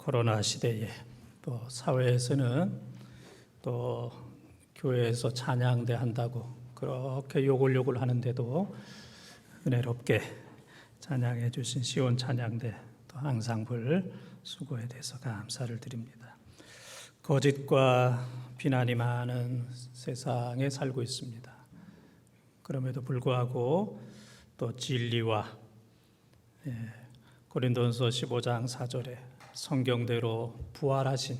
코로나 시대에 또 사회에서는 또 교회에서 찬양대 한다고 그렇게 요글요글 하는데도 은혜롭게 찬양해 주신 시온 찬양대 또 앙상블 수고에 대해서 감사를 드립니다. 거짓과 비난이 많은 세상에 살고 있습니다. 그럼에도 불구하고 또 진리와 고린도전서 15장 4절에 성경대로 부활하신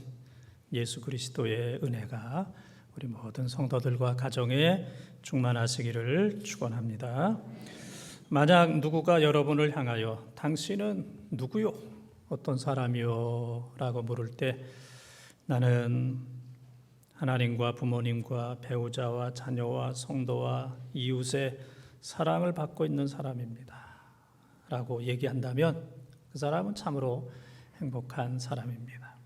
예수 그리스도의 은혜가 우리 모든 성도들과 가정에 충만하시기를 축원합니다. 만약 누구가 여러분을 향하여 당신은 누구요? 어떤 사람이요? 라고 물을 때 나는 하나님과 부모님과 배우자와 자녀와 성도와 이웃의 사랑을 받고 있는 사람입니다 라고 얘기한다면 그 사람은 참으로 행복한 사람입니다.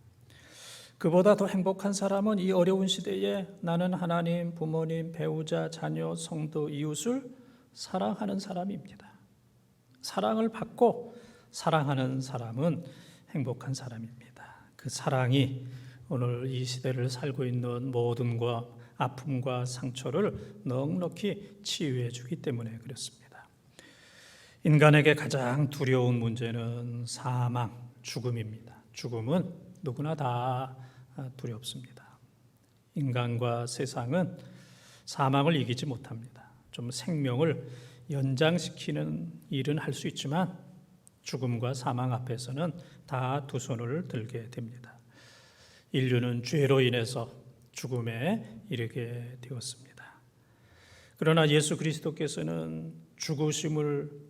그보다 더 행복한 사람은 이 어려운 시대에 나는 하나님, 부모님, 배우자, 자녀, 성도, 이웃을 사랑하는 사람입니다. 사랑을 받고 사랑하는 사람은 행복한 사람입니다. 그 사랑이 오늘 이 시대를 살고 있는 모든 아픔과 상처를 넉넉히 치유해 주기 때문에 그렇습니다. 인간에게 가장 두려운 문제는 사망, 죽음입니다. 죽음은 누구나 다 두렵습니다. 인간과 세상은 사망을 이기지 못합니다. 좀 생명을 연장시키는 일은 할 수 있지만 죽음과 사망 앞에서는 다 두 손을 들게 됩니다. 인류는 죄로 인해서 죽음에 이르게 되었습니다. 그러나 예수 그리스도께서는 죽음을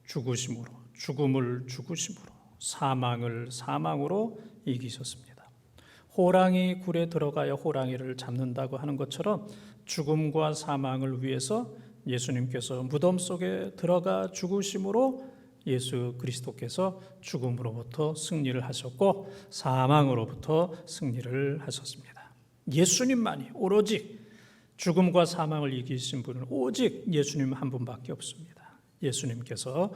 죽으심으로 사망을 사망으로 이기셨습니다. 호랑이 굴에 들어가야 호랑이를 잡는다고 하는 것처럼 죽음과 사망을 위해서 예수님께서 무덤 속에 들어가 죽으심으로 예수 그리스도께서 죽음으로부터 승리를 하셨고 사망으로부터 승리를 하셨습니다. 예수님만이 오로지 죽음과 사망을 이기신 분은 오직 예수님 한 분밖에 없습니다. 예수님께서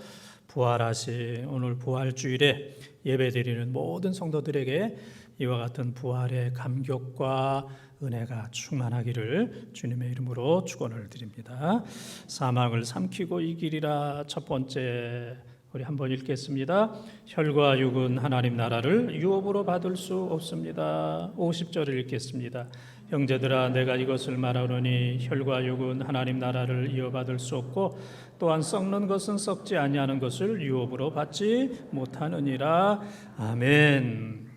부활하신 오늘 부활주일에 예배드리는 모든 성도들에게 이와 같은 부활의 감격과 은혜가 충만하기를 주님의 이름으로 축원을 드립니다. 사망을 삼키고 이기리라. 첫 번째 우리 한번 읽겠습니다. 혈과 육은 하나님 나라를 유업으로 받을 수 없습니다. 50절을 읽겠습니다. 형제들아 내가 이것을 말하노니 혈과 육은 하나님 나라를 이어받을 수 없고 또한 썩는 것은 썩지 아니하는 것을 유업으로 받지 못하느니라. 아멘.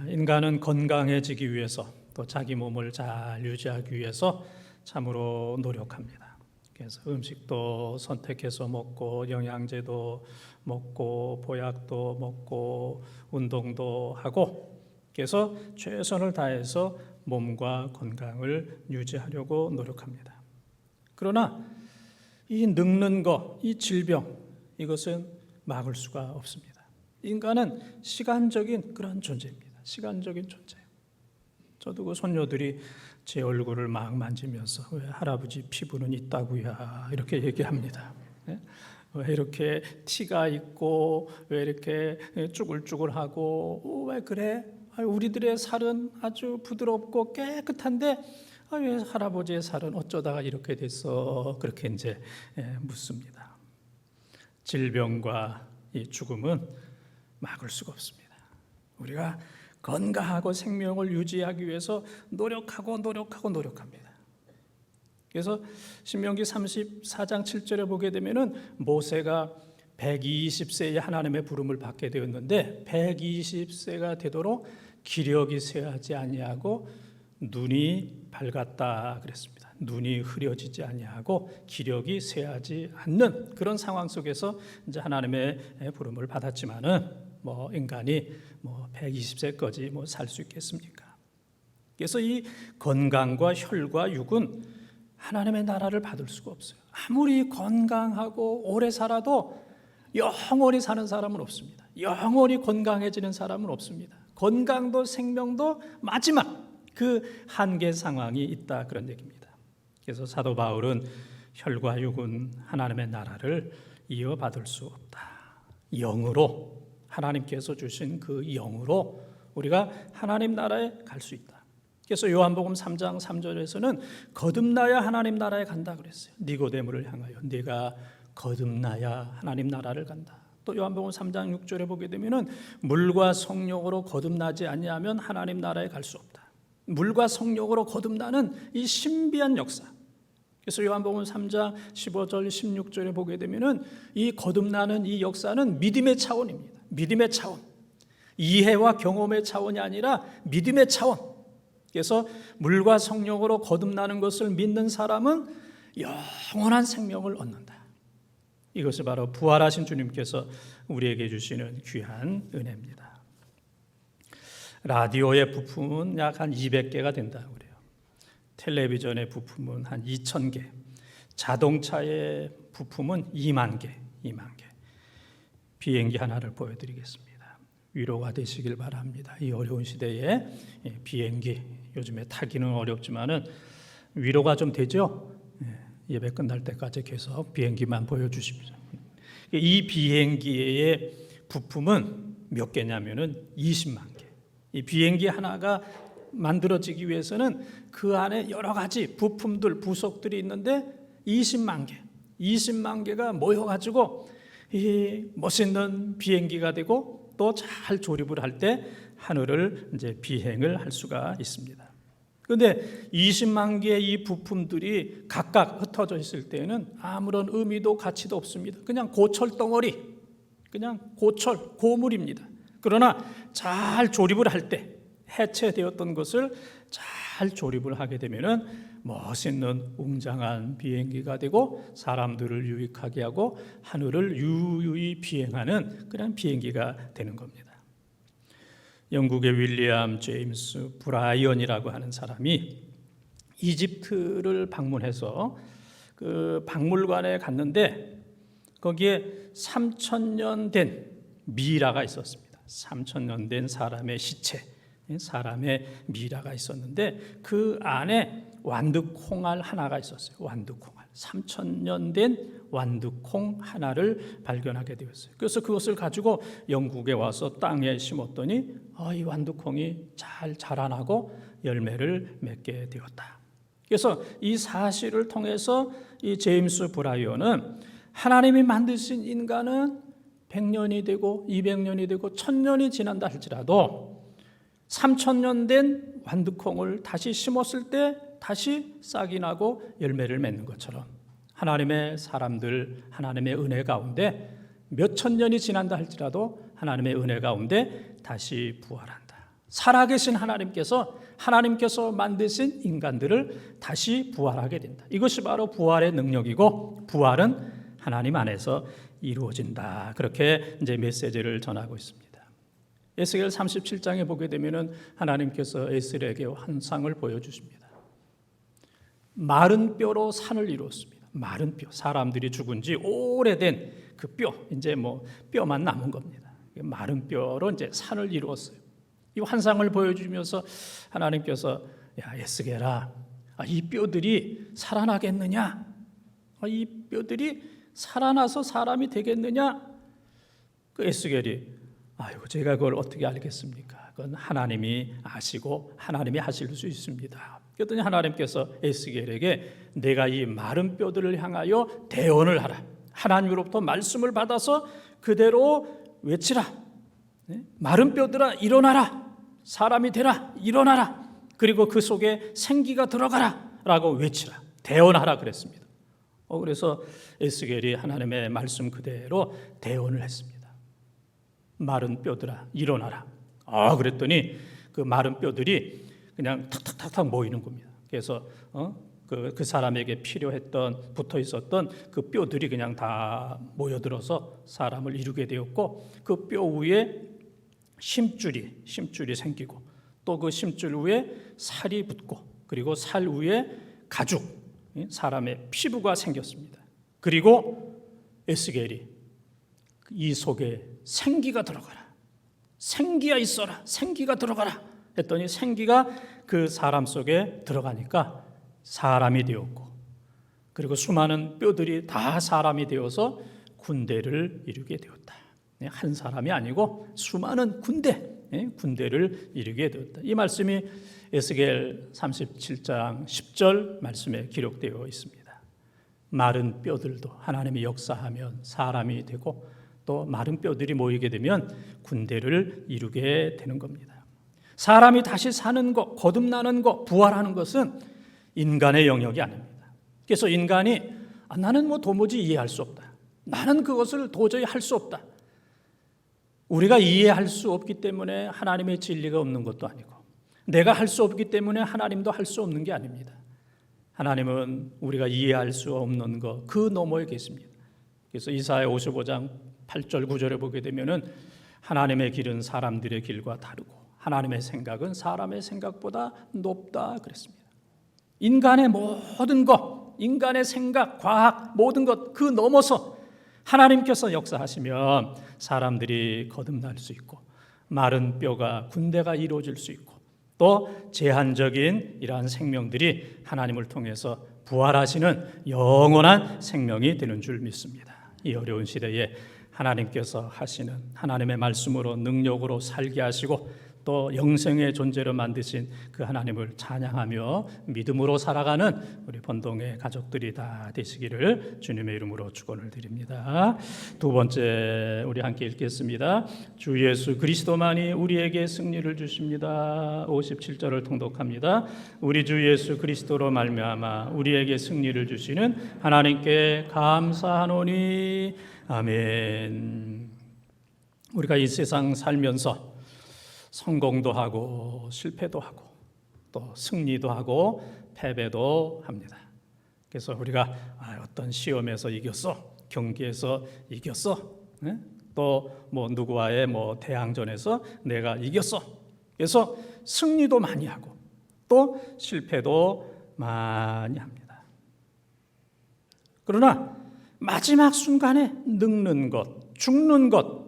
인간은 건강해지기 위해서 또 자기 몸을 잘 유지하기 위해서 참으로 노력합니다. 그래서 음식도 선택해서 먹고 영양제도 먹고 보약도 먹고 운동도 하고 그래서 최선을 다해서 몸과 건강을 유지하려고 노력합니다. 그러나 이 늙는 것, 이 질병 이것은 막을 수가 없습니다. 인간은 시간적인 그런 존재입니다. 시간적인 존재예요. 저도 그 손녀들이 제 얼굴을 막 만지면서 왜 할아버지 피부는 있다고야 이렇게 얘기합니다. 왜 이렇게 티가 있고 왜 이렇게 쭈글쭈글하고 왜 그래? 우리들의 살은 아주 부드럽고 깨끗한데 왜 할아버지의 살은 어쩌다가 이렇게 됐어? 그렇게 이제 묻습니다. 질병과 이 죽음은 막을 수가 없습니다. 우리가 건강하고 생명을 유지하기 위해서 노력합니다. 그래서 신명기 34장 7절에 보게 되면은 모세가 120세에 하나님의 부름을 받게 되었는데 120세가 되도록 기력이 쇠하지 아니하고 눈이 밝았다 그랬습니다. 눈이 흐려지지 아니하고 기력이 쇠하지 않는 그런 상황 속에서 이제 하나님의 부름을 받았지만은 인간이 120세까지 살 수 있겠습니까? 그래서 이 건강과 혈과 육은 하나님의 나라를 받을 수가 없어요. 아무리 건강하고 오래 살아도 영원히 사는 사람은 없습니다. 영원히 건강해지는 사람은 없습니다. 건강도 생명도 마지막 그 한계 상황이 있다 그런 얘기입니다. 그래서 사도 바울은 혈과 육은 하나님의 나라를 이어받을 수 없다. 영으로 하나님께서 주신 그 영으로 우리가 하나님 나라에 갈 수 있다. 그래서 요한복음 3장 3절에서는 거듭나야 하나님 나라에 간다 그랬어요. 니고데모를 향하여 네가 거듭나야 하나님 나라를 간다. 또 요한복음 3장 6절에 보게 되면은 물과 성령으로 거듭나지 아니하면 하나님 나라에 갈 수 없다. 물과 성령으로 거듭나는 이 신비한 역사. 그래서 요한복음 3장 15절 16절에 보게 되면은 이 거듭나는 이 역사는 믿음의 차원입니다. 믿음의 차원. 이해와 경험의 차원이 아니라 믿음의 차원. 그래서 물과 성령으로 거듭나는 것을 믿는 사람은 영원한 생명을 얻는다. 이것이 바로 부활하신 주님께서 우리에게 주시는 귀한 은혜입니다. 라디오의 부품은 약 한 200개가 된다고 그래요. 텔레비전의 부품은 한 2,000개, 자동차의 부품은 2만 개. 비행기 하나를 보여드리겠습니다. 위로가 되시길 바랍니다. 이 어려운 시대에 비행기, 요즘에 타기는 어렵지만은 위로가 좀 되죠? 예배 끝날 때까지 계속 비행기만 보여주십시오. 이 비행기의 부품은 몇 개냐면은 20만 개. 이 비행기 하나가 만들어지기 위해서는 그 안에 여러 가지 부품들, 부속들이 있는데 20만 개가 모여가지고 이 멋있는 비행기가 되고 또 잘 조립을 할 때 하늘을 이제 비행을 할 수가 있습니다. 그런데 20만 개의 이 부품들이 각각 흩어져 있을 때에는 아무런 의미도 가치도 없습니다. 그냥 고철 덩어리, 그냥 고물입니다. 그러나 잘 조립을 할 때 해체되었던 것을 잘 조립을 하게 되면은 멋있는 웅장한 비행기가 되고 사람들을 유익하게 하고 하늘을 유유히 비행하는 그런 비행기가 되는 겁니다. 영국의 윌리엄 제임스 브라이언이라고 하는 사람이 이집트를 방문해서 그 박물관에 갔는데 거기에 3,000년 된 미라가 있었습니다. 3,000년 된 사람의 시체, 사람의 미라가 있었는데 그 안에 완두콩알 하나가 있었어요. 완두콩알. 3,000년 된 완두콩 하나를 발견하게 되었어요. 그래서 그것을 가지고 영국에 와서 땅에 심었더니 이 완두콩이 잘 자라나고 열매를 맺게 되었다. 그래서 이 사실을 통해서 이 제임스 브라이언은 하나님이 만드신 인간은 100년이 되고 200년이 되고 1000년이 지난다 할지라도 3,000년 된 완두콩을 다시 심었을 때 다시 싹이 나고 열매를 맺는 것처럼 하나님의 사람들, 하나님의 은혜 가운데 몇천 년이 지난다 할지라도 하나님의 은혜 가운데 다시 부활한다. 살아계신 하나님께서 만드신 인간들을 다시 부활하게 된다. 이것이 바로 부활의 능력이고 부활은 하나님 안에서 이루어진다. 그렇게 이제 메시지를 전하고 있습니다. 에스겔 37장에 보게 되면은 하나님께서 에스겔에게 환상을 보여주십니다. 마른 뼈로 산을 이루었습니다. 마른 뼈, 사람들이 죽은 지 오래된 그 뼈, 이제 뭐 뼈만 남은 겁니다. 마른 뼈로 이제 산을 이루었어요. 이 환상을 보여주면서 하나님께서 야 에스겔아, 이 뼈들이 살아나겠느냐? 이 뼈들이 살아나서 사람이 되겠느냐? 그 에스겔이 아이고 제가 그걸 어떻게 알겠습니까? 그건 하나님이 아시고 하나님이 하실 수 있습니다. 그랬더니 하나님께서 에스겔에게 내가 이 마른 뼈들을 향하여 대언을 하라. 하나님으로부터 말씀을 받아서 그대로 외치라. 마른 뼈들아 일어나라. 사람이 되라. 일어나라. 그리고 그 속에 생기가 들어가라. 라고 외치라. 대언하라 그랬습니다. 그래서 에스겔이 하나님의 말씀 그대로 대언을 했습니다. 마른 뼈들아 일어나라. 그랬더니 그 마른 뼈들이 그냥 탁탁탁탁 모이는 겁니다. 그래서 그 사람에게 필요했던 붙어 있었던 그 뼈들이 그냥 다 모여들어서 사람을 이루게 되었고 그 뼈 위에 심줄이 생기고 또 그 심줄 위에 살이 붙고 그리고 살 위에 가죽 사람의 피부가 생겼습니다. 그리고 에스겔이 이 속에 생기가 들어가라. 생기가 있어라. 생기가 들어가라. 했더니 생기가 그 사람 속에 들어가니까 사람이 되었고 그리고 수많은 뼈들이 다 사람이 되어서 군대를 이루게 되었다. 한 사람이 아니고 수많은 군대를 이루게 되었다. 이 말씀이 에스겔 37장 10절 말씀에 기록되어 있습니다. 마른 뼈들도 하나님이 역사하면 사람이 되고 또 마른 뼈들이 모이게 되면 군대를 이루게 되는 겁니다. 사람이 다시 사는 것, 거듭나는 것, 부활하는 것은 인간의 영역이 아닙니다. 그래서 인간이 나는 도무지 이해할 수 없다. 나는 그것을 도저히 할 수 없다. 우리가 이해할 수 없기 때문에 하나님의 진리가 없는 것도 아니고 내가 할 수 없기 때문에 하나님도 할 수 없는 게 아닙니다. 하나님은 우리가 이해할 수 없는 것 그 너머에 계십니다. 그래서 이사야 55장 8절 9절에 보게 되면은 하나님의 길은 사람들의 길과 다르고 하나님의 생각은 사람의 생각보다 높다 그랬습니다. 인간의 모든 것, 인간의 생각, 과학 모든 것 그 넘어서 하나님께서 역사하시면 사람들이 거듭날 수 있고 마른 뼈가 군대가 이루어질 수 있고 또 제한적인 이러한 생명들이 하나님을 통해서 부활하시는 영원한 생명이 되는 줄 믿습니다. 이 어려운 시대에 하나님께서 하시는 하나님의 말씀으로 능력으로 살게 하시고 또 영생의 존재로 만드신 그 하나님을 찬양하며 믿음으로 살아가는 우리 본동의 가족들이 다 되시기를 주님의 이름으로 축원을 드립니다. 두 번째 우리 함께 읽겠습니다. 주 예수 그리스도만이 우리에게 승리를 주십니다. 57절을 통독합니다. 우리 주 예수 그리스도로 말미암아 우리에게 승리를 주시는 하나님께 감사하노니 아멘. 우리가 이 세상 살면서 성공도 하고 실패도 하고 또 승리도 하고 패배도 합니다. 그래서 우리가 어떤 시험에서 이겼어, 경기에서 이겼어, 또 누구와의 대항전에서 내가 이겼어. 그래서 승리도 많이 하고 또 실패도 많이 합니다. 그러나 마지막 순간에 늙는 것, 죽는 것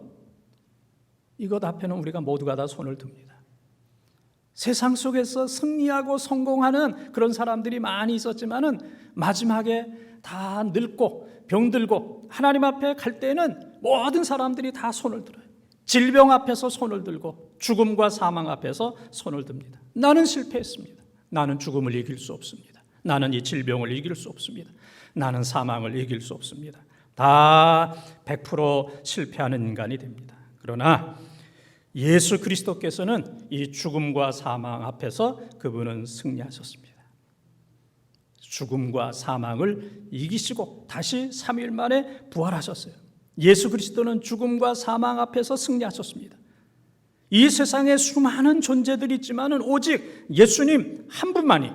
이것 앞에는 우리가 모두가 다 손을 듭니다. 세상 속에서 승리하고 성공하는 그런 사람들이 많이 있었지만은 마지막에 다 늙고 병들고 하나님 앞에 갈 때는 모든 사람들이 다 손을 들어요. 질병 앞에서 손을 들고 죽음과 사망 앞에서 손을 듭니다. 나는 실패했습니다. 나는 죽음을 이길 수 없습니다. 나는 이 질병을 이길 수 없습니다. 나는 사망을 이길 수 없습니다. 다 100% 실패하는 인간이 됩니다. 그러나 예수 그리스도께서는 이 죽음과 사망 앞에서 그분은 승리하셨습니다. 죽음과 사망을 이기시고 다시 3일 만에 부활하셨어요. 예수 그리스도는 죽음과 사망 앞에서 승리하셨습니다. 이 세상에 수많은 존재들이 있지만은 오직 예수님 한 분만이,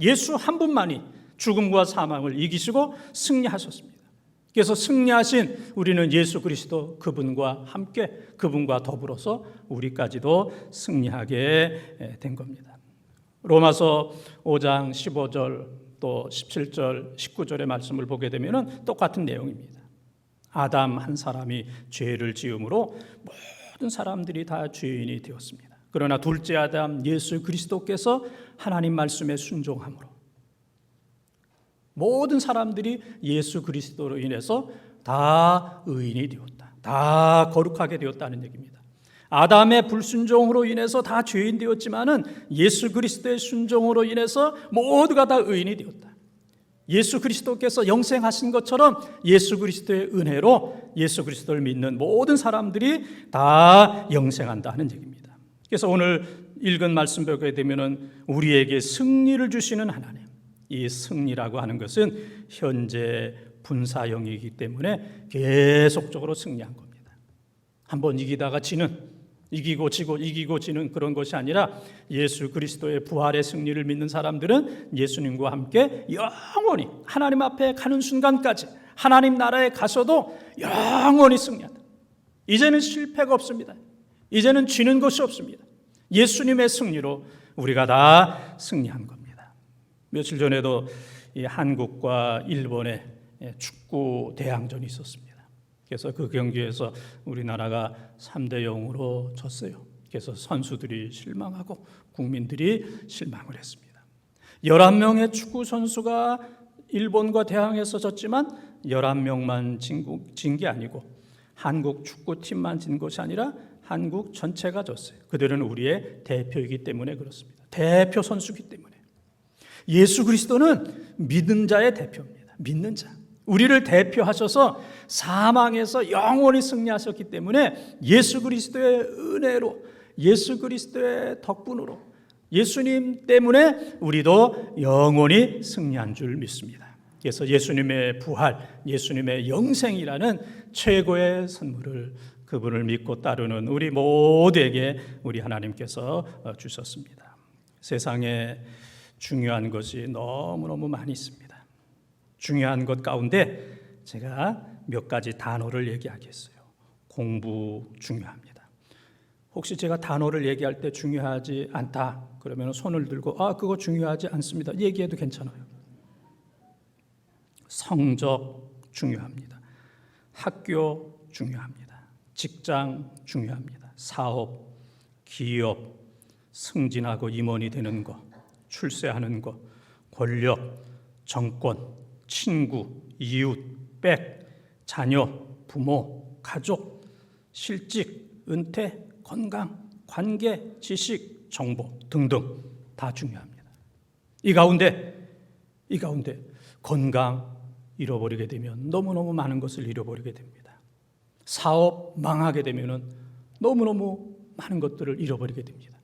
예수 한 분만이 죽음과 사망을 이기시고 승리하셨습니다. 그래서 승리하신 우리는 예수 그리스도 그분과 함께 그분과 더불어서 우리까지도 승리하게 된 겁니다. 로마서 5장 15절 또 17절 19절의 말씀을 보게 되면 똑같은 내용입니다. 아담 한 사람이 죄를 지음으로 모든 사람들이 다 죄인이 되었습니다. 그러나 둘째 아담 예수 그리스도께서 하나님 말씀에 순종함으로 모든 사람들이 예수 그리스도로 인해서 다 의인이 되었다. 다 거룩하게 되었다는 얘기입니다. 아담의 불순종으로 인해서 다 죄인 되었지만은 예수 그리스도의 순종으로 인해서 모두가 다 의인이 되었다. 예수 그리스도께서 영생하신 것처럼 예수 그리스도의 은혜로 예수 그리스도를 믿는 모든 사람들이 다 영생한다는 얘기입니다. 그래서 오늘 읽은 말씀 보게 되면은 우리에게 승리를 주시는 하나님. 이 승리라고 하는 것은 현재 분사형이기 때문에 계속적으로 승리한 겁니다. 한번 이기다가 지는, 이기고 지고 이기고 지는 그런 것이 아니라 예수 그리스도의 부활의 승리를 믿는 사람들은 예수님과 함께 영원히 하나님 앞에 가는 순간까지 하나님 나라에 가서도 영원히 승리한다. 이제는 실패가 없습니다. 이제는 지는 것이 없습니다. 예수님의 승리로 우리가 다 승리한 겁니다. 며칠 전에도 이 한국과 일본의 축구 대항전이 있었습니다. 그래서 그 경기에서 우리나라가 3대0으로 졌어요. 그래서 선수들이 실망하고 국민들이 실망을 했습니다. 11명의 축구 선수가 일본과 대항해서 졌지만 11명만 진 게 아니고 한국 축구팀만 진 것이 아니라 한국 전체가 졌어요. 그들은 우리의 대표이기 때문에 그렇습니다. 대표 선수이기 때문에. 예수 그리스도는 믿는 자의 대표입니다. 믿는 자. 우리를 대표하셔서 사망에서 영원히 승리하셨기 때문에 예수 그리스도의 은혜로, 예수 그리스도의 덕분으로, 예수님 때문에 우리도 영원히 승리한 줄 믿습니다. 그래서 예수님의 부활, 예수님의 영생이라는 최고의 선물을 그분을 믿고 따르는 우리 모두에게 우리 하나님께서 주셨습니다. 세상에 중요한 것이 너무너무 많이 있습니다. 중요한 것 가운데 제가 몇 가지 단어를 얘기하겠어요. 공부 중요합니다. 혹시 제가 단어를 얘기할 때 중요하지 않다 그러면 손을 들고 그거 중요하지 않습니다 얘기해도 괜찮아요. 성적 중요합니다. 학교 중요합니다. 직장 중요합니다. 사업, 기업, 승진하고 임원이 되는 것, 출세하는 것, 권력, 정권, 친구, 이웃, 백, 자녀, 부모, 가족, 실직, 은퇴, 건강, 관계, 지식, 정보 등등 다 중요합니다. 이 가운데 건강 잃어버리게 되면 너무너무 많은 것을 잃어버리게 됩니다. 사업 망하게 되면 너무너무 많은 것들을 잃어버리게 됩니다.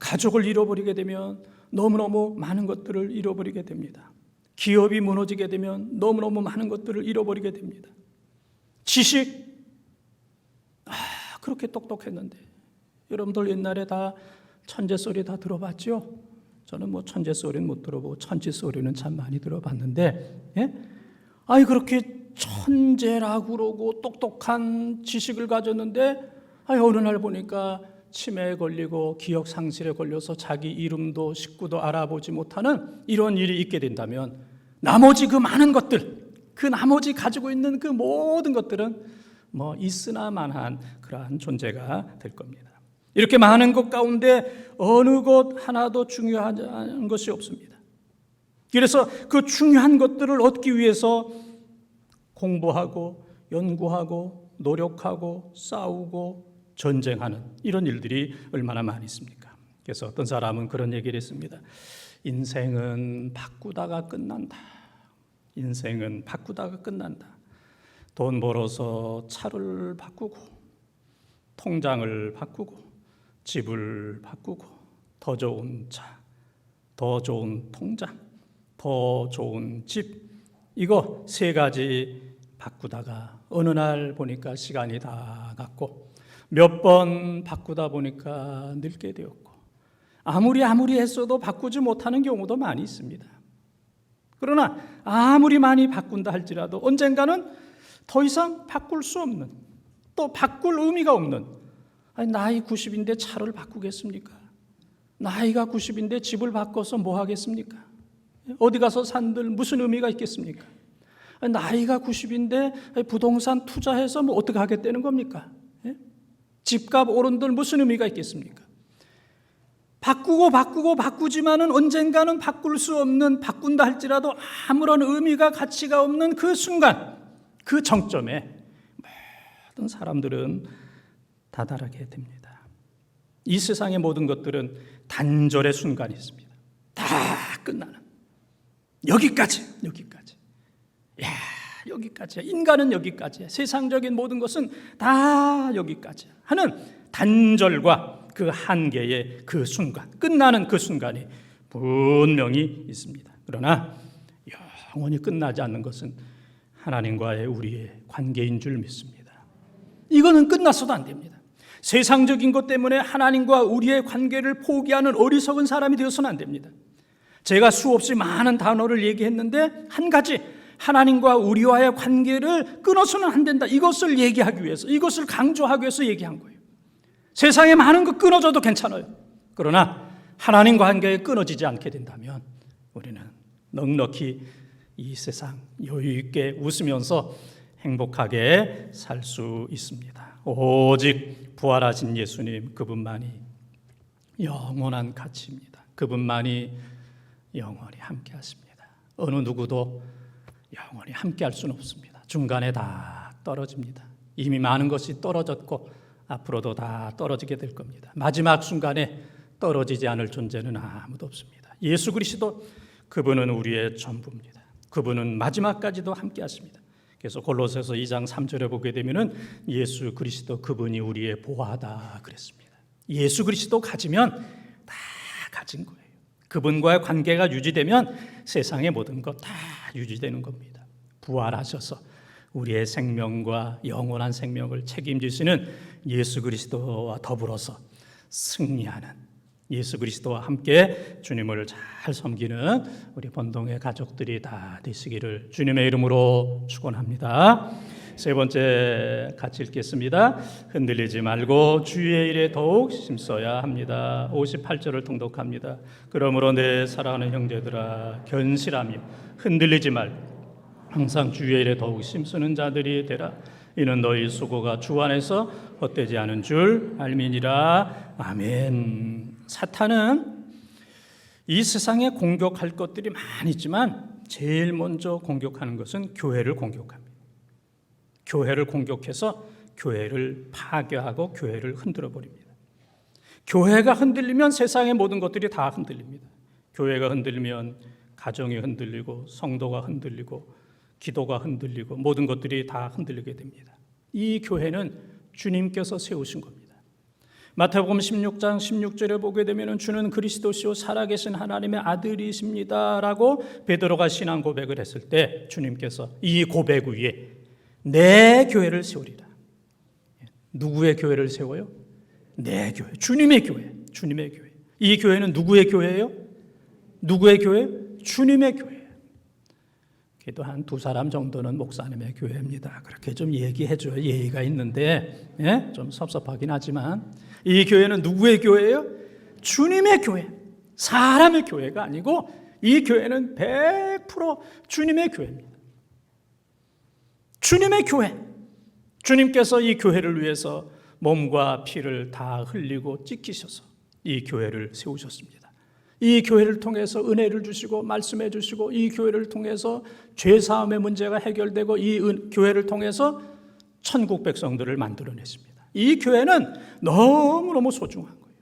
가족을 잃어버리게 되면 너무너무 많은 것들을 잃어버리게 됩니다. 기업이 무너지게 되면 너무너무 많은 것들을 잃어버리게 됩니다. 지식, 그렇게 똑똑했는데 여러분들 옛날에 다 천재 소리 다 들어봤죠? 저는 뭐 천재 소리는 못 들어보고 천지 소리는 참 많이 들어봤는데, 그렇게 천재라고 그러고 똑똑한 지식을 가졌는데, 어느 날 보니까 치매에 걸리고 기억 상실에 걸려서 자기 이름도 식구도 알아보지 못하는 이런 일이 있게 된다면, 나머지 그 많은 것들, 그 나머지 가지고 있는 그 모든 것들은 뭐 있으나마나한 그러한 존재가 될 겁니다. 이렇게 많은 것 가운데 어느 것 하나도 중요한 것이 없습니다. 그래서 그 중요한 것들을 얻기 위해서 공부하고 연구하고 노력하고 싸우고 전쟁하는 이런 일들이 얼마나 많이 있습니까? 그래서 어떤 사람은 그런 얘기를 했습니다. 인생은 바꾸다가 끝난다. 인생은 바꾸다가 끝난다. 돈 벌어서 차를 바꾸고 통장을 바꾸고 집을 바꾸고 더 좋은 차, 더 좋은 통장, 더 좋은 집, 이거 세 가지 바꾸다가 어느 날 보니까 시간이 다 갔고 몇 번 바꾸다 보니까 늙게 되었고 아무리 했어도 바꾸지 못하는 경우도 많이 있습니다. 그러나 아무리 많이 바꾼다 할지라도 언젠가는 더 이상 바꿀 수 없는, 또 바꿀 의미가 없는, 나이 90인데 차를 바꾸겠습니까? 나이가 90인데 집을 바꿔서 뭐 하겠습니까? 어디 가서 산들 무슨 의미가 있겠습니까? 나이가 90인데 부동산 투자해서 뭐 어떻게 하겠다는 겁니까? 집값 오른들 무슨 의미가 있겠습니까? 바꾸지만은 언젠가는 바꿀 수 없는, 바꾼다 할지라도 아무런 의미가 가치가 없는 그 순간, 그 정점에 모든 사람들은 다다르게 됩니다. 이 세상의 모든 것들은 단절의 순간이 있습니다. 다 끝나는. 여기까지. 여기까지야. 인간은 여기까지야. 세상적인 모든 것은 다 여기까지야 하는 단절과 그 한계의 그 순간, 끝나는 그 순간이 분명히 있습니다. 그러나 영원히 끝나지 않는 것은 하나님과의 우리의 관계인 줄 믿습니다. 이거는 끝났어도 안 됩니다. 세상적인 것 때문에 하나님과 우리의 관계를 포기하는 어리석은 사람이 되어서는 안 됩니다. 제가 수없이 많은 단어를 얘기했는데 한 가지, 하나님과 우리와의 관계를 끊어서는 안 된다. 이것을 얘기하기 위해서, 이것을 강조하기 위해서 얘기한 거예요. 세상에 많은 거 끊어져도 괜찮아요. 그러나 하나님과 관계가 끊어지지 않게 된다면 우리는 넉넉히 이 세상 여유 있게 웃으면서 행복하게 살 수 있습니다. 오직 부활하신 예수님, 그분만이 영원한 가치입니다. 그분만이 영원히 함께 하십니다. 어느 누구도 영원히 함께 할 수는 없습니다. 중간에 다 떨어집니다. 이미 많은 것이 떨어졌고 앞으로도 다 떨어지게 될 겁니다. 마지막 순간에 떨어지지 않을 존재는 아무도 없습니다. 예수 그리스도, 그분은 우리의 전부입니다. 그분은 마지막까지도 함께 하십니다. 그래서 골로새서 2장 3절에 보게 되면은 예수 그리스도 그분이 우리의 보화다 그랬습니다. 예수 그리스도 가지면 다 가진 거예요. 그분과의 관계가 유지되면 세상의 모든 것 다 유지되는 겁니다. 부활하셔서 우리의 생명과 영원한 생명을 책임지시는 예수 그리스도와 더불어서 승리하는, 예수 그리스도와 함께 주님을 잘 섬기는 우리 본동의 가족들이 다 되시기를 주님의 이름으로 축원합니다. 세 번째 같이 읽겠습니다. 흔들리지 말고 주의 일에 더욱 힘써야 합니다. 58절을 통독합니다. 그러므로 내 사랑하는 형제들아 견실하며 흔들리지 말고 항상 주의 일에 더욱 힘쓰는 자들이 되라. 이는 너희 수고가 주 안에서 헛되지 않은 줄 알미니라. 아멘. 사탄은 이 세상에 공격할 것들이 많이 있지만 제일 먼저 공격하는 것은 교회를 공격합니다. 교회를 공격해서 교회를 파괴하고 교회를 흔들어 버립니다. 교회가 흔들리면 세상의 모든 것들이 다 흔들립니다. 교회가 흔들리면 가정이 흔들리고 성도가 흔들리고 기도가 흔들리고 모든 것들이 다 흔들리게 됩니다. 이 교회는 주님께서 세우신 겁니다. 마태복음 16장 16절에 보게 되면 주는 그리스도시요 살아계신 하나님의 아들이십니다라고 베드로가 신앙 고백을 했을 때 주님께서 이 고백 위에 내 교회를 세우리라. 누구의 교회를 세워요? 내 교회, 주님의 교회, 주님의 교회. 이 교회는 누구의 교회예요? 누구의 교회? 주님의 교회. 그래도 한 두 사람 정도는 목사님의 교회입니다. 그렇게 좀 얘기해줘야 예의가 있는데 좀 섭섭하긴 하지만 이 교회는 누구의 교회예요? 주님의 교회. 사람의 교회가 아니고 이 교회는 100% 주님의 교회입니다. 주님의 교회. 주님께서 이 교회를 위해서 몸과 피를 다 흘리고 찢기셔서 이 교회를 세우셨습니다. 이 교회를 통해서 은혜를 주시고 말씀해 주시고 이 교회를 통해서 죄사함의 문제가 해결되고 이 교회를 통해서 천국 백성들을 만들어냈습니다. 이 교회는 너무너무 소중한 거예요.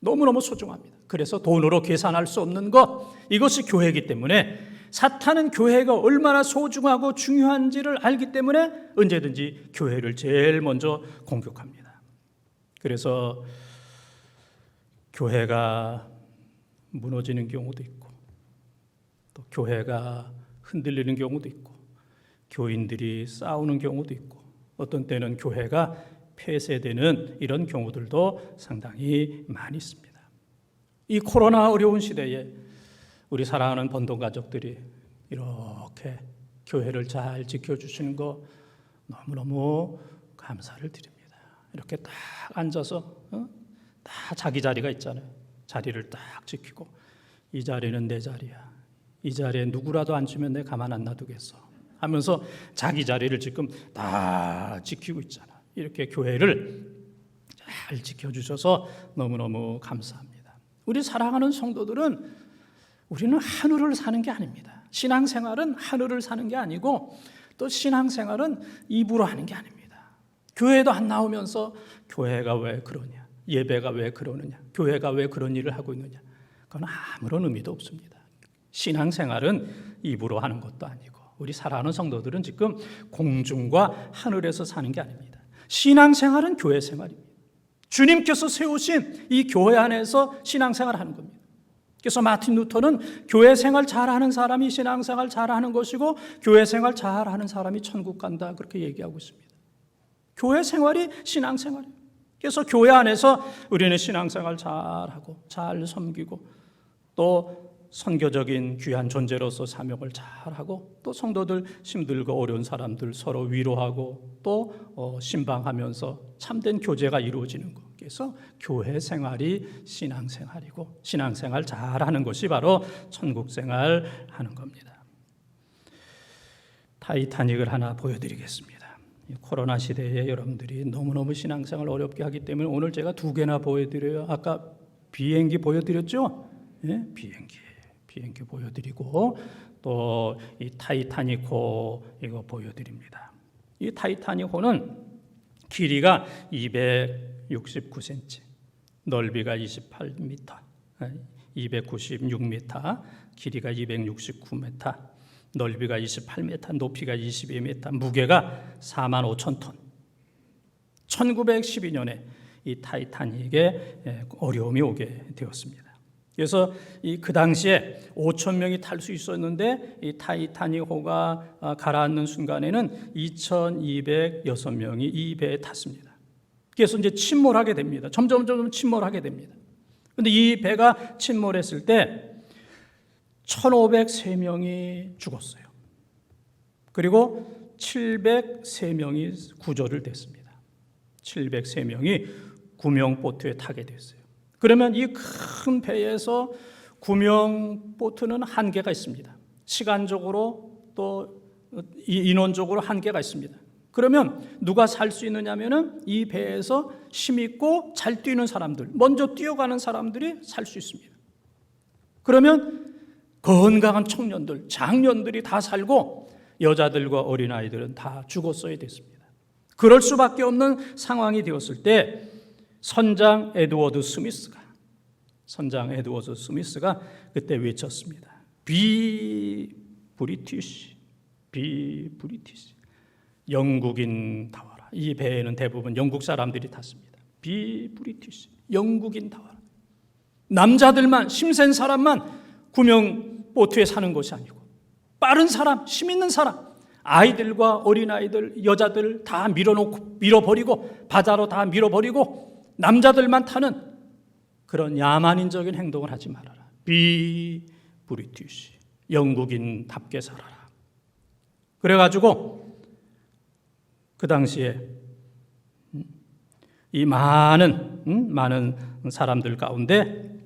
너무너무 소중합니다. 그래서 돈으로 계산할 수 없는 것, 이것이 교회이기 때문에 사탄은 교회가 얼마나 소중하고 중요한지를 알기 때문에 언제든지 교회를 제일 먼저 공격합니다. 그래서 교회가 무너지는 경우도 있고 또 교회가 흔들리는 경우도 있고 교인들이 싸우는 경우도 있고 어떤 때는 교회가 폐쇄되는 이런 경우들도 상당히 많이 있습니다. 이 코로나 어려운 시대에 우리 사랑하는 본동 가족들이 이렇게 교회를 잘 지켜주시는 거 너무너무 감사를 드립니다. 이렇게 딱 앉아서 다 자기 자리가 있잖아요. 자리를 딱 지키고 이 자리는 내 자리야. 이 자리에 누구라도 앉으면 내 가만 안 놔두겠어 하면서 자기 자리를 지금 다 지키고 있잖아. 이렇게 교회를 잘 지켜주셔서 너무너무 감사합니다. 우리 사랑하는 성도들은 우리는 하늘을 사는 게 아닙니다. 신앙생활은 하늘을 사는 게 아니고 또 신앙생활은 입으로 하는 게 아닙니다. 교회도 안 나오면서 교회가 왜 그러냐, 예배가 왜 그러느냐, 교회가 왜 그런 일을 하고 있느냐, 그건 아무런 의미도 없습니다. 신앙생활은 입으로 하는 것도 아니고 우리 사랑하는 성도들은 지금 공중과 하늘에서 사는 게 아닙니다. 신앙생활은 교회 생활입니다. 주님께서 세우신 이 교회 안에서 신앙생활을 하는 겁니다. 그래서 마틴 루터는 교회 생활 잘하는 사람이 신앙생활 잘하는 것이고 교회 생활 잘하는 사람이 천국 간다 그렇게 얘기하고 있습니다. 교회 생활이 신앙생활이에요. 그래서 교회 안에서 우리는 신앙생활 잘하고 잘 섬기고 또 선교적인 귀한 존재로서 사명을 잘하고 또 성도들 힘들고 어려운 사람들 서로 위로하고 또 신방하면서 참된 교제가 이루어지는 것. 그래서 교회 생활이 신앙생활이고 신앙생활 잘하는 것이 바로 천국생활 하는 겁니다. 타이타닉을 하나 보여드리겠습니다. 코로나 시대에 여러분들이 너무너무 신앙생활 어렵게 하기 때문에 오늘 제가 2개나 보여드려요. 아까 비행기 보여드렸죠? 예? 비행기 보여드리고 또 이 타이타닉호 이거 보여드립니다. 이 타이타닉호는 길이가 269cm, 넓이가 28m, 296m, 길이가 269m, 넓이가 28m, 높이가 22m, 무게가 45,000톤. 1912년에 이 타이타닉에 어려움이 오게 되었습니다. 그래서 그 당시에 5,000명이 탈 수 있었는데 이 타이타닉호가 가라앉는 순간에는 2,206명이 이 배에 탔습니다. 그래서 이제 침몰하게 됩니다. 점점 침몰하게 됩니다. 그런데 이 배가 침몰했을 때 1,503명이 죽었어요. 그리고 703명이 구조를 됐습니다. 703명이 구명보트에 타게 됐어요. 그러면 이 큰 배에서 구명보트는 한계가 있습니다. 시간적으로 또 인원적으로 한계가 있습니다. 그러면 누가 살 수 있느냐면은 이 배에서 힘있고 잘 뛰는 사람들, 먼저 뛰어가는 사람들이 살 수 있습니다. 그러면 건강한 청년들, 장년들이 다 살고 여자들과 어린아이들은 다 죽었어야 됐습니다. 그럴 수밖에 없는 상황이 되었을 때 선장 에드워드 스미스가 그때 외쳤습니다. 비 브리티시, 영국인 다와라. 이 배에는 대부분 영국 사람들이 탔습니다. 비 브리티시, 영국인 다와라. 남자들만, 힘센 사람만 구명보트에 사는 것이 아니고 빠른 사람, 힘 있는 사람, 아이들과 어린아이들, 여자들 다 밀어버리고 바다로 다 밀어버리고 남자들만 타는 그런 야만인적인 행동을 하지 말아라. 비 브리티시, 영국인답게 살아라. 그래가지고 그 당시에 이 많은 사람들 가운데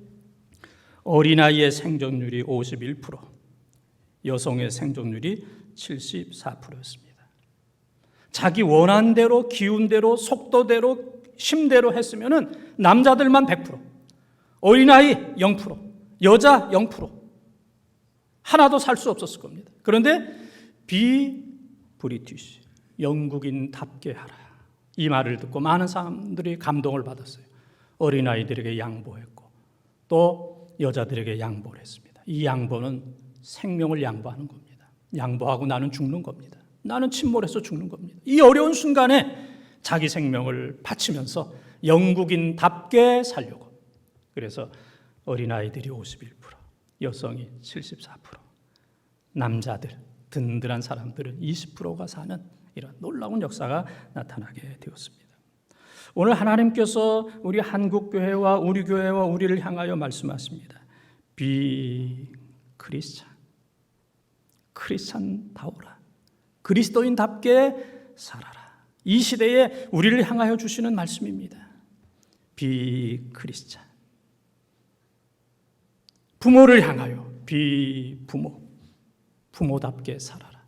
어린아이의 생존율이 51%, 여성의 생존율이 74%였습니다. 자기 원한 대로, 기운 대로, 속도대로, 힘대로 했으면은 남자들만 100%, 어린아이 0%, 여자 0%, 하나도 살 수 없었을 겁니다. 그런데 브리티시, 영국인답게 하라. 이 말을 듣고 많은 사람들이 감동을 받았어요. 어린아이들에게 양보했고 또 여자들에게 양보를 했습니다. 이 양보는 생명을 양보하는 겁니다. 양보하고 나는 죽는 겁니다. 나는 침몰해서 죽는 겁니다. 이 어려운 순간에 자기 생명을 바치면서 영국인답게 살려고. 그래서 어린아이들이 51%, 여성이 74%, 남자들, 든든한 사람들은 20%가 사는 이런 놀라운 역사가 나타나게 되었습니다. 오늘 하나님께서 우리 한국교회와 우리 교회와 우리를 향하여 말씀하십니다. 비 크리스찬다워라. 그리스도인답게 살아라. 이 시대에 우리를 향하여 주시는 말씀입니다. 비 크리스찬. 부모를 향하여 부모답게 살아라.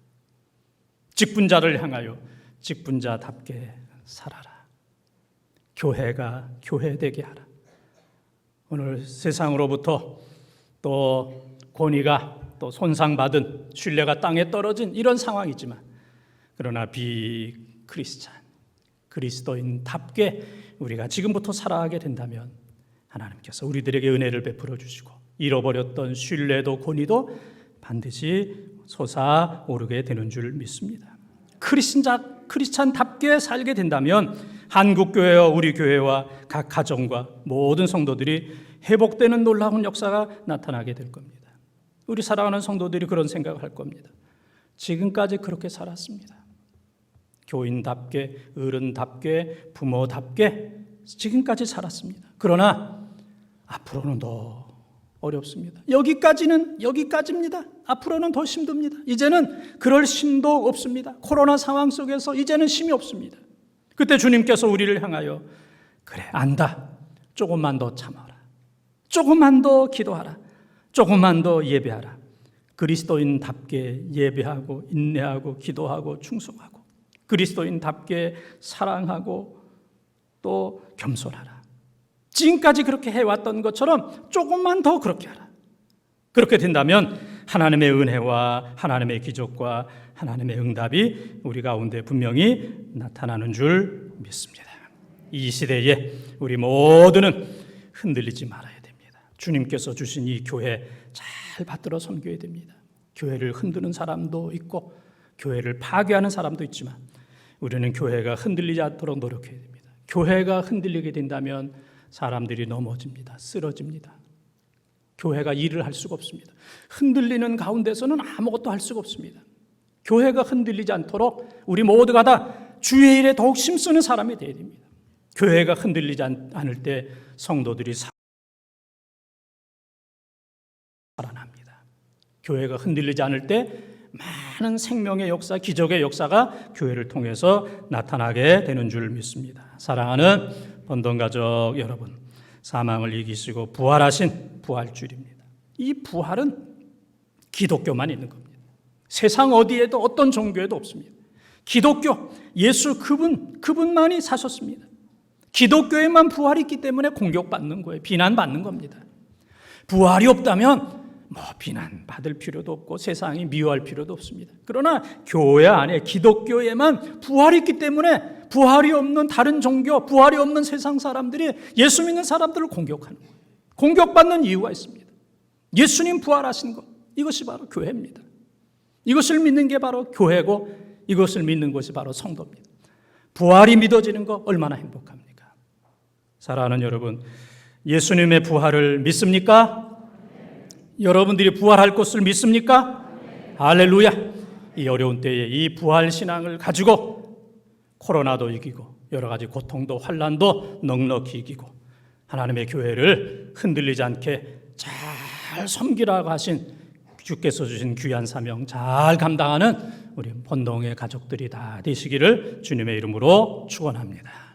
직분자를 향하여 직분자답게 살아라. 교회가 교회되게 하라. 오늘 세상으로부터 또 권위가 또 손상받은, 신뢰가 땅에 떨어진 이런 상황이지만, 그러나 크리스찬, 그리스도인답게 우리가 지금부터 살아가게 된다면 하나님께서 우리들에게 은혜를 베풀어 주시고 잃어버렸던 신뢰도 권위도 반드시 솟아오르게 되는 줄 믿습니다. 크리스찬답게 살게 된다면 한국교회와 우리 교회와 각 가정과 모든 성도들이 회복되는 놀라운 역사가 나타나게 될 겁니다. 우리 사랑하는 성도들이 그런 생각을 할 겁니다. 지금까지 그렇게 살았습니다. 교인답게, 어른답게, 부모답게 지금까지 살았습니다. 그러나 앞으로는 더 어렵습니다. 여기까지입니다. 앞으로는 더 힘듭니다. 이제는 그럴 힘도 없습니다. 코로나 상황 속에서 이제는 힘이 없습니다. 그때 주님께서 우리를 향하여 그래, 안다. 조금만 더 참아라. 조금만 더 기도하라. 조금만 더 예배하라. 그리스도인답게 예배하고 인내하고 기도하고 충성하고 그리스도인답게 사랑하고 또 겸손하라. 지금까지 그렇게 해왔던 것처럼 조금만 더 그렇게 하라. 그렇게 된다면 하나님의 은혜와 하나님의 기적과 하나님의 응답이 우리 가운데 분명히 나타나는 줄 믿습니다. 이 시대에 우리 모두는 흔들리지 말아야 됩니다. 주님께서 주신 이 교회 잘 받들어 섬겨야 됩니다. 교회를 흔드는 사람도 있고 교회를 파괴하는 사람도 있지만 우리는 교회가 흔들리지 않도록 노력해야 됩니다. 교회가 흔들리게 된다면 사람들이 넘어집니다. 쓰러집니다. 교회가 일을 할 수가 없습니다. 흔들리는 가운데서는 아무것도 할 수가 없습니다. 교회가 흔들리지 않도록 우리 모두가 다 주의 일에 더욱 힘쓰는 사람이 되어야 됩니다. 교회가 흔들리지 않을 때 성도들이 살아납니다. 교회가 흔들리지 않을 때 많은 생명의 역사, 기적의 역사가 교회를 통해서 나타나게 되는 줄 믿습니다. 사랑하는 번동가족 여러분, 사망을 이기시고 부활하신 부활주일입니다. 이 부활은 기독교만 있는 겁니다. 세상 어디에도 어떤 종교에도 없습니다. 기독교, 예수 그분만이 사셨습니다. 기독교에만 부활이 있기 때문에 공격받는 거예요. 비난받는 겁니다. 부활이 없다면 비난받을 필요도 없고 세상이 미워할 필요도 없습니다. 그러나 교회 안에 기독교에만 부활이 있기 때문에 부활이 없는 다른 종교, 부활이 없는 세상 사람들이 예수 믿는 사람들을 공격하는 거예요. 공격받는 이유가 있습니다. 예수님 부활하신 것, 이것이 바로 교회입니다. 이것을 믿는 게 바로 교회고 이것을 믿는 것이 바로 성도입니다. 부활이 믿어지는 것 얼마나 행복합니까? 사랑하는 여러분, 예수님의 부활을 믿습니까? 여러분들이 부활할 것을 믿습니까? 할렐루야! 이 어려운 때에 이 부활 신앙을 가지고 코로나도 이기고 여러 가지 고통도 환난도 넉넉히 이기고 하나님의 교회를 흔들리지 않게 잘 섬기라고 하신 주께서 주신 귀한 사명 잘 감당하는 우리 본동의 가족들이 다 되시기를 주님의 이름으로 축원합니다.